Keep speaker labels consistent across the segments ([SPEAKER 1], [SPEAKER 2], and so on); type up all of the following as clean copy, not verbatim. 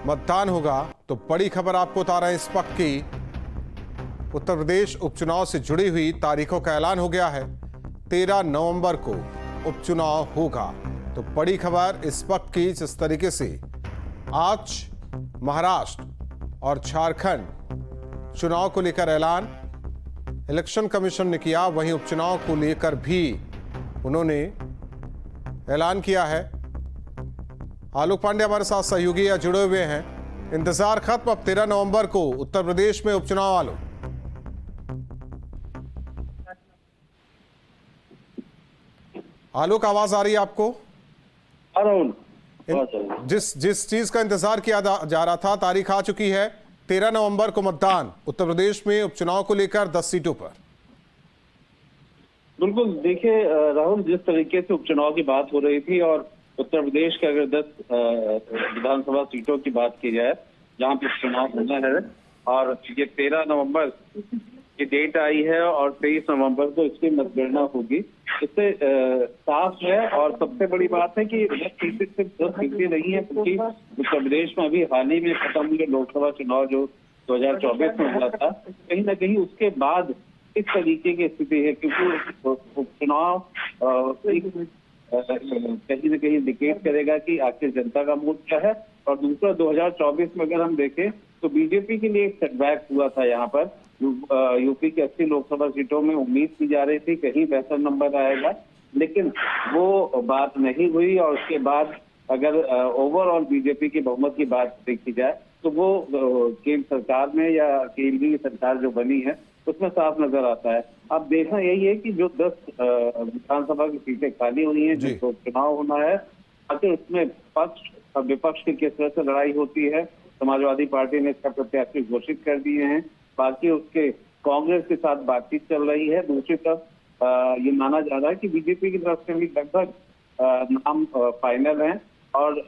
[SPEAKER 1] मतदान होगा। तो बड़ी खबर आपको बता रहे हैं इस वक्त की, उत्तर प्रदेश उपचुनाव से जुड़ी हुई तारीखों का ऐलान हो गया है। 13 नवंबर को उपचुनाव होगा। तो बड़ी खबर इस वक्त की, जिस तरीके से आज महाराष्ट्र और झारखंड चुनाव को लेकर ऐलान इलेक्शन कमीशन ने किया, वहीं उपचुनाव को लेकर भी उन्होंने ऐलान किया है। आलोक पांडे हमारे साथ सहयोगी या जुड़े हुए हैं। इंतजार खत्म, अब 13 नवंबर को उत्तर प्रदेश में उपचुनाव। आलोक आवाज आ रही है आपको? जिस चीज का इंतजार किया जा रहा था, तारीख आ चुकी है। 13 नवंबर को मतदान उत्तर प्रदेश में उपचुनाव को लेकर 10 सीटों पर।
[SPEAKER 2] बिल्कुल, देखिए राहुल, जिस तरीके से उपचुनाव की बात हो रही थी और उत्तर प्रदेश के अगर 10 विधानसभा सीटों की बात की जाए जहां पर चुनाव होना है, और ये 13 नवंबर की डेट आई है और 23 नवंबर को इसकी मतगणना होगी। इससे साफ है। और सबसे बड़ी बात है कि 10 सीटें सिर्फ 10 सीटें नहीं है, क्योंकि उत्तर प्रदेश में अभी हाल ही में खत्म हुए लोकसभा चुनाव जो 2024 में हुआ था, कहीं ना कहीं उसके बाद इस तरीके की स्थिति है, क्योंकि उपचुनाव कहीं न कहीं इंडिकेट करेगा कि आखिर जनता का मूड क्या है। और दूसरा, 2024 में अगर हम देखें तो बीजेपी के लिए एक सेटबैक हुआ था। यहाँ पर यूपी की 80 लोकसभा सीटों में उम्मीद की जा रही थी कहीं बेहतर नंबर आएगा, लेकिन वो बात नहीं हुई। और उसके बाद अगर ओवरऑल बीजेपी की बहुमत की बात देखी जाए तो वो केंद्र सरकार में या केंद्रीय सरकार जो बनी है उसमें साफ नजर आता है। अब देखना यही है कि जो 10 विधानसभा की सीटें खाली हुई हैं, जिसको चुनाव होना है, आखिर उसमें पक्ष और विपक्ष की किस तरह से लड़ाई होती है। समाजवादी पार्टी ने इसका प्रत्याशी घोषित कर दिए हैं, बाकी उसके कांग्रेस के साथ बातचीत चल रही है। दूसरी तरफ ये माना जा रहा है कि बीजेपी की तरफ से भी लगभग नाम फाइनल हैं, और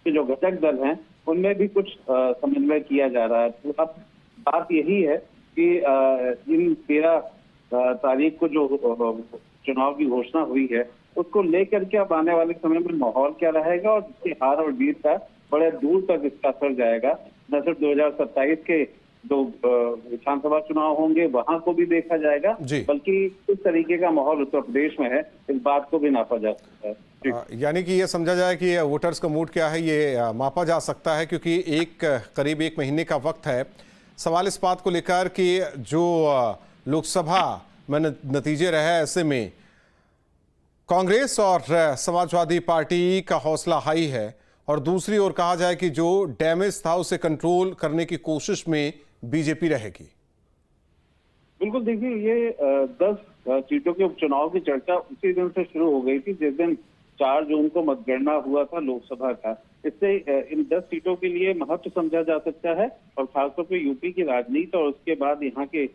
[SPEAKER 2] जो घटक दल हैं उनमें भी कुछ समन्वय किया जा रहा है। तो अब बात यही है कि इन 13 तारीख को जो चुनाव की घोषणा हुई है उसको लेकर के अब आने वाले समय में माहौल क्या रहेगा, और जिसकी हार और जीत का बड़े दूर तक इसका असर जाएगा। न सिर्फ 2027 के जो विधानसभा चुनाव होंगे वहां को भी देखा जाएगा, बल्कि इस तरीके का माहौल उत्तर प्रदेश में है, इस बात को भी नापा जा सकता है।
[SPEAKER 1] यानी कि ये समझा जाए कि वोटर्स का मूड क्या है, ये मापा जा सकता है, क्योंकि करीब एक महीने का वक्त है। सवाल इस बात को लेकर कि जो लोकसभा में नतीजे रहे, ऐसे में कांग्रेस और समाजवादी पार्टी का हौसला हाई है, और दूसरी ओर कहा जाए कि जो डैमेज था उसे कंट्रोल करने की कोशिश में बीजेपी रहेगी।
[SPEAKER 2] बिल्कुल, देखिए ये 10 सीटों के उपचुनाव की चर्चा उसी दिन से शुरू हो गई थी जिस दिन 4 जून को मतगणना हुआ था लोकसभा का। इससे इन 10 सीटों के लिए महत्व समझा जा सकता है, और खासतौर पर यूपी की राजनीति और उसके बाद यहाँ के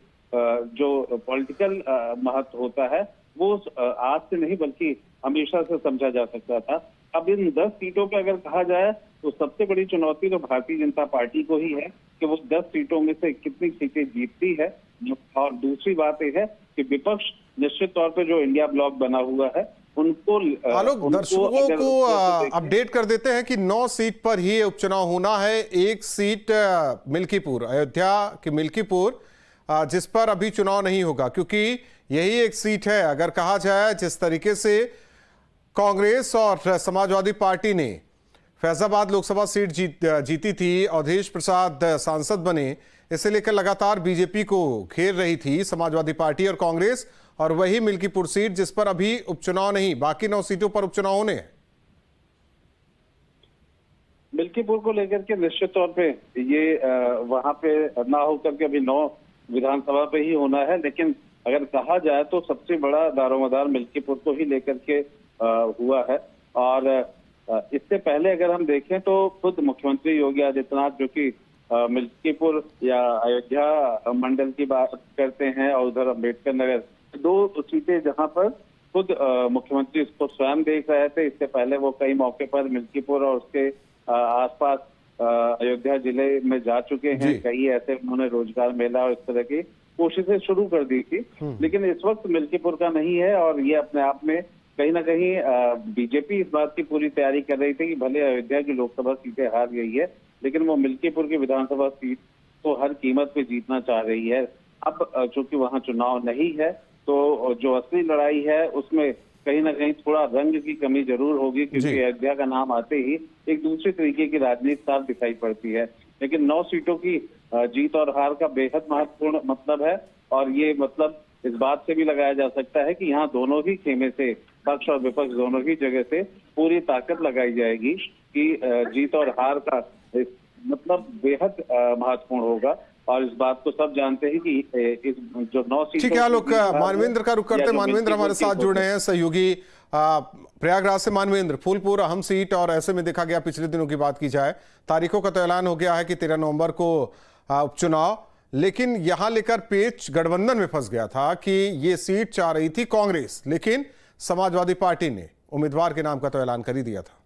[SPEAKER 2] जो पॉलिटिकल महत्व होता है वो आज से नहीं बल्कि हमेशा से समझा जा सकता था। अब इन 10 सीटों पे अगर कहा जाए तो सबसे बड़ी चुनौती तो भारतीय जनता पार्टी को ही है कि वो 10 सीटों में से कितनी सीटें जीतती है। और दूसरी बात यह है कि विपक्ष निश्चित तौर पे जो इंडिया ब्लॉक बना हुआ है उनको
[SPEAKER 1] दर्शकों को अपडेट कर देते हैं कि 9 सीट पर ही उपचुनाव होना है। एक सीट मिल्कीपुर, अयोध्या की मिल्कीपुर, जिस पर अभी चुनाव नहीं होगा, क्योंकि यही एक सीट है। अगर कहा जाए जिस तरीके से कांग्रेस और समाजवादी पार्टी ने फैजाबाद लोकसभा सीट जीती थी, अवधेश प्रसाद सांसद बने, इसे लेकर लगातार बीजेपी को घेर रही थी समाजवादी पार्टी और कांग्रेस, और वही मिल्कीपुर सीट जिस पर अभी उपचुनाव नहीं, बाकी 9 सीटों पर उपचुनाव होने हैं।
[SPEAKER 2] मिल्कीपुर को लेकर के निश्चित तौर पे ये वहां पे ना होकर के अभी 9 विधानसभा पे ही होना है, लेकिन अगर कहा जाए तो सबसे बड़ा दारोमदार मिल्कीपुर को ही लेकर के हुआ है। और इससे पहले अगर हम देखें तो खुद मुख्यमंत्री योगी आदित्यनाथ, जो कि मिल्कीपुर या अयोध्या मंडल की बात करते हैं, और उधर अम्बेडकर नगर, 2 सीटें जहां पर खुद मुख्यमंत्री इसको स्वयं देख रहे थे। इससे पहले वो कई मौके पर मिल्कीपुर और उसके आसपास अयोध्या जिले में जा चुके हैं। कई ऐसे उन्होंने रोजगार मेला और इस तरह की कोशिशें शुरू कर दी थी, लेकिन इस वक्त मिल्कीपुर का नहीं है। और ये अपने आप में कहीं ना कहीं बीजेपी इस बात की पूरी तैयारी कर रही थी कि भले अयोध्या की लोकसभा सीटें हार गई है, लेकिन वो मिल्कीपुर की विधानसभा सीट तो हर कीमत पे जीतना चाह रही है। अब चूंकि वहां चुनाव नहीं है तो जो असली लड़ाई है उसमें कहीं ना कहीं थोड़ा रंग की कमी जरूर होगी, क्योंकि
[SPEAKER 1] जी।
[SPEAKER 2] अयोध्या का नाम आते ही एक दूसरे तरीके की राजनीति साफ दिखाई पड़ती है। लेकिन 9 सीटों की जीत और हार का बेहद महत्वपूर्ण मतलब है, और ये मतलब इस बात से भी लगाया जा सकता है कि यहाँ दोनों ही खेमे से, पक्ष और विपक्ष दोनों ही जगह से पूरी ताकत लगाई जाएगी कि जीत और हार का मतलब बेहद महत्वपूर्ण होगा। और इस बात को सब जानते हैं कि इस जो 9 सीटों
[SPEAKER 1] ठीक है, आलोक, मानवेंद्र का रुख करते हैं।
[SPEAKER 2] या जो
[SPEAKER 1] मानवेंद्र हमारे
[SPEAKER 2] मिल्कीपुर
[SPEAKER 1] साथ
[SPEAKER 2] की
[SPEAKER 1] जुड़े हैं, सहयोगी प्रयागराज से। मानवेंद्र, फूलपुर अहम सीट, और ऐसे में देखा गया पिछले दिनों की बात की जाए, तारीखों का तो ऐलान हो गया है कि 13 नवंबर को उपचुनाव, लेकिन यहां लेकर पेच गठबंधन में फंस गया था कि ये सीट चाह रही थी कांग्रेस, लेकिन समाजवादी पार्टी ने उम्मीदवार के नाम का तो ऐलान कर ही दिया था।